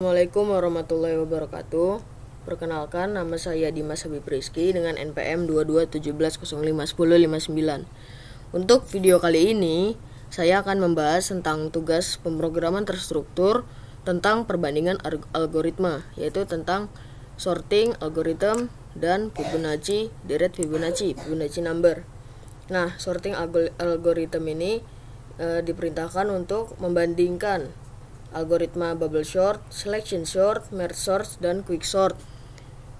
Assalamualaikum warahmatullahi wabarakatuh. Perkenalkan, nama saya Dimas Habib Rizky dengan NPM 2217051059. Untuk video kali ini, saya akan membahas tentang tugas pemrograman terstruktur tentang perbandingan algoritma, yaitu tentang sorting algorithm dan Fibonacci, deret Fibonacci number. Nah, sorting algorithm ini diperintahkan untuk membandingkan algoritma bubble sort, selection sort, merge sort, dan quick sort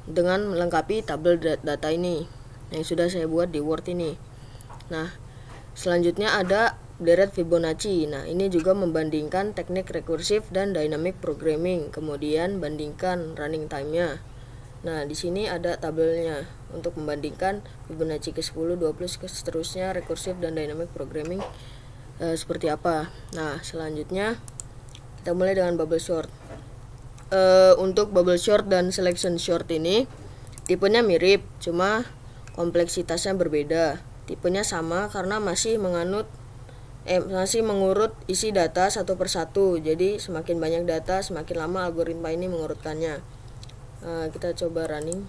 dengan melengkapi tabel data ini yang sudah saya buat di Word ini. Nah, selanjutnya ada deret Fibonacci. Nah, ini juga membandingkan teknik rekursif dan dynamic programming, kemudian bandingkan running time-nya. Nah, di sini ada tabelnya untuk membandingkan Fibonacci ke-10, 20, seterusnya, rekursif dan dynamic programming seperti apa. Nah, selanjutnya kita mulai dengan bubble sort. Untuk bubble sort dan selection sort ini tipenya mirip, cuma kompleksitasnya berbeda. Tipenya sama karena masih mengurut isi data satu persatu. Jadi semakin banyak data, semakin lama algoritma ini mengurutkannya. Kita coba running.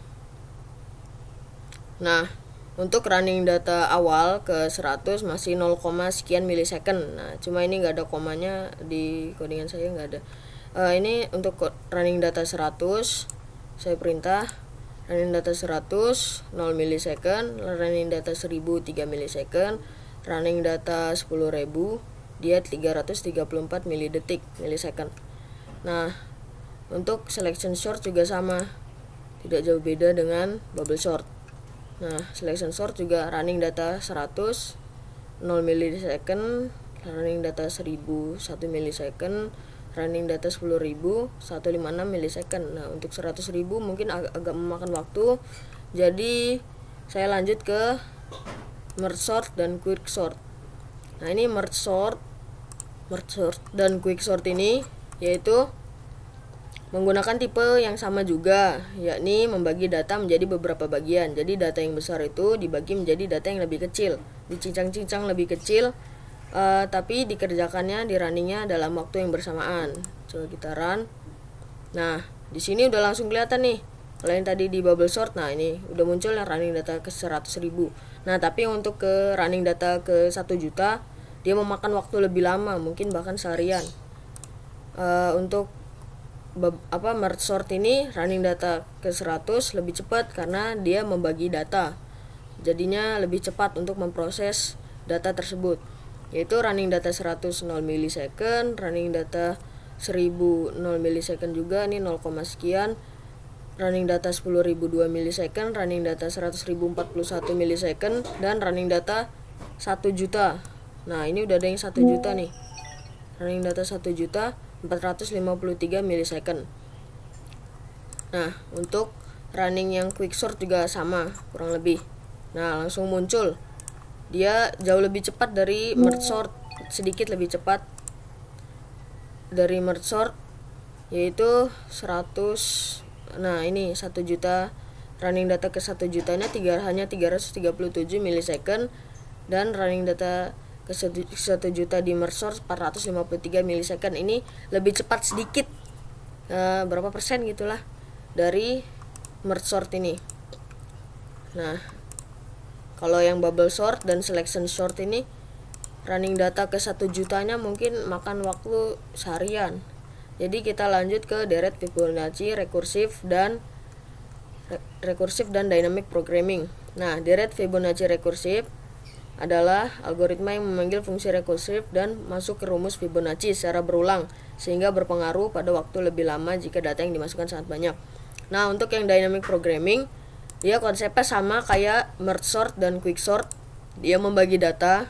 Nah, untuk running data awal ke 100 masih 0, sekian milisecond. Nah, cuma ini nggak ada komanya di codingan saya, nggak ada. Ini untuk running data 100, saya perintah running data 100 0 milisecond, running data 1000 3 milisecond, running data 10.000 dia 334 milisecond. Nah, untuk selection sort juga sama, tidak jauh beda dengan bubble sort. Nah, selection sort juga running data 100 0 milisecond, running data 1000 1 milisecond, running data 10.000 156 milisecond. Nah, untuk 100.000 mungkin agak memakan waktu. Jadi saya lanjut ke merge sort dan quick sort. Nah, ini merge sort dan quick sort ini yaitu menggunakan tipe yang sama juga, yakni membagi data menjadi beberapa bagian. Jadi data yang besar itu dibagi menjadi data yang lebih kecil, dicincang-cincang lebih kecil, tapi dikerjakannya di runningnya dalam waktu yang bersamaan. Coba kita run. Nah, di sini udah langsung kelihatan nih. Kalau yang tadi di bubble sort, nah ini udah muncul yang running data ke 100.000. Nah, tapi untuk ke running data ke 1 juta, dia memakan waktu lebih lama, mungkin bahkan seharian. Untuk merge sort ini running data ke 100 lebih cepat karena dia membagi data, jadinya lebih cepat untuk memproses data tersebut, yaitu running data 100 0 milisecond, running data 1000 0 milisecond juga, ini 0, sekian, running data 10.000 2 milisecond, running data 100.000 41 milisecond, dan running data 1 juta. Nah, ini udah ada yang 1 juta nih, running data 1 juta 453 milisecond. Nah, untuk running yang quick sort juga sama kurang lebih. Nah, langsung muncul. Dia jauh lebih cepat dari merge sort, sedikit lebih cepat dari merge sort, yaitu 100. Nah, ini 1 juta, running data ke 1 jutanya hanya 337 milisecond, dan running data ke 1 juta di merge sort 453 milisecond. Ini lebih cepat sedikit, berapa persen gitulah dari merge sort ini. Nah, kalau yang bubble sort dan selection sort ini running data ke 1 jutanya mungkin makan waktu seharian. Jadi kita lanjut ke deret Fibonacci, rekursif dan dynamic programming. Nah, deret Fibonacci rekursif adalah algoritma yang memanggil fungsi rekursif dan masuk ke rumus Fibonacci secara berulang, sehingga berpengaruh pada waktu lebih lama jika data yang dimasukkan sangat banyak. Nah, untuk yang dynamic programming, dia konsepnya sama kayak merge sort dan quick sort. Dia membagi data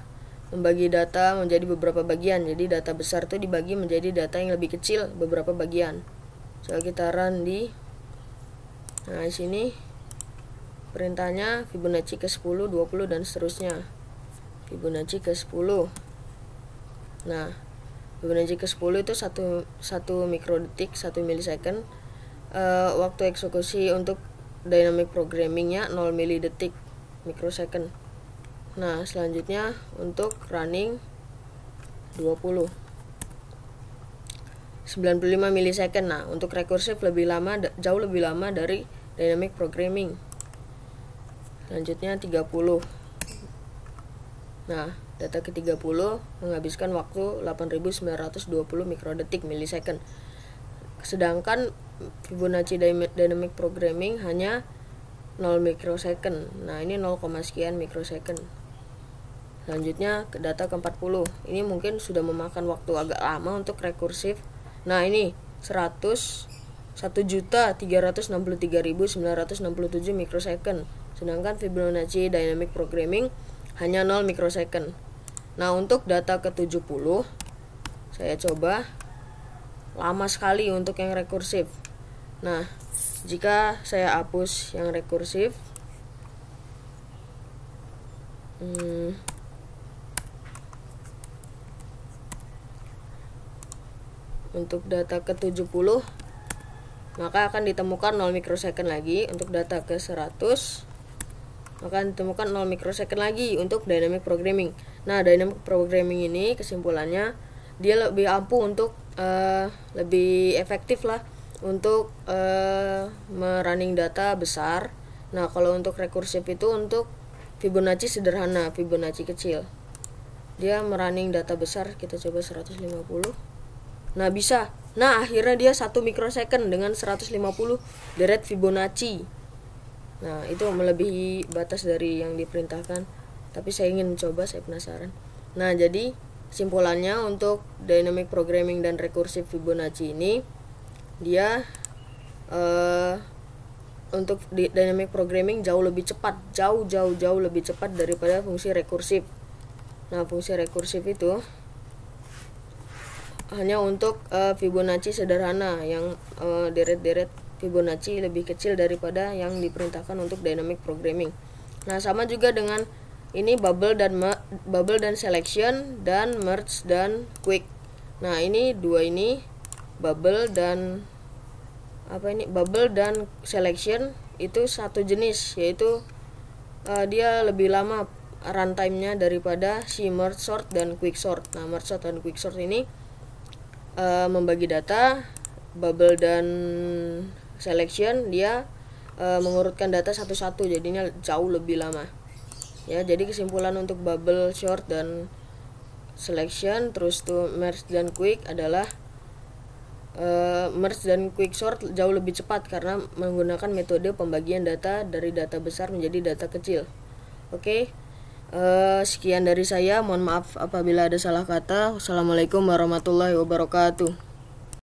menjadi beberapa bagian. Jadi data besar itu dibagi menjadi data yang lebih kecil, beberapa bagian. Coba kita run di. Nah, di sini perintahnya Fibonacci ke 10, 20 dan seterusnya. Fibonacci ke 10. Nah, Fibonacci ke 10 itu 1 mikrodetik, 1 milisecond. Waktu eksekusi untuk dynamic programmingnya 0 milidetik, mikrosecond. Nah, selanjutnya untuk running 20. 95 milisecond. Nah, untuk rekursif jauh lebih lama dari dynamic programming. Selanjutnya 30. Nah, data ke-30 menghabiskan waktu 8920 mikrodetik milisecond. Sedangkan Fibonacci dynamic programming hanya 0 mikrosecond. Nah, ini 0, sekian mikrosecond. Selanjutnya ke data ke-40. Ini mungkin sudah memakan waktu agak lama untuk rekursif. Nah, ini 1.363.967 mikrosecond. Sedangkan Fibonacci dynamic programming hanya 0 mikrosecond. Nah, untuk data ke-70 saya coba lama sekali untuk yang rekursif. Nah, jika saya hapus yang rekursif, untuk data ke-70 maka akan ditemukan 0 mikrosecond lagi. Untuk data ke-100 maka ditemukan 0 mikrosecond lagi untuk dynamic programming. Nah, dynamic programming ini kesimpulannya dia lebih ampuh untuk lebih efektif lah untuk merunning data besar. Nah, kalau untuk rekursif itu untuk Fibonacci sederhana, Fibonacci kecil. Dia merunning data besar, kita coba 150. Nah, bisa. Nah, akhirnya dia 1 mikrosecond dengan 150 deret Fibonacci. Nah, itu melebihi batas dari yang diperintahkan. Tapi saya ingin mencoba, saya penasaran. Nah, jadi kesimpulannya untuk dynamic programming dan rekursif Fibonacci ini, dia untuk dynamic programming jauh lebih cepat, jauh lebih cepat daripada fungsi rekursif. Nah, fungsi rekursif itu hanya untuk Fibonacci sederhana yang deret-deret Fibonacci lebih kecil daripada yang diperintahkan untuk dynamic programming. Nah, sama juga dengan ini bubble dan selection dan merge dan quick. Nah, ini dua ini bubble dan selection itu satu jenis, yaitu dia lebih lama runtime-nya daripada si merge sort dan quick sort. Nah, merge sort dan quick sort ini membagi data. Bubble dan selection dia mengurutkan data satu-satu, jadinya jauh lebih lama. Ya, jadi kesimpulan untuk bubble, sort dan selection terus tuh merge dan quick adalah merge dan quick sort jauh lebih cepat karena menggunakan metode pembagian data dari data besar menjadi data kecil. Oke. Sekian dari saya, mohon maaf apabila ada salah kata. Wassalamualaikum warahmatullahi wabarakatuh.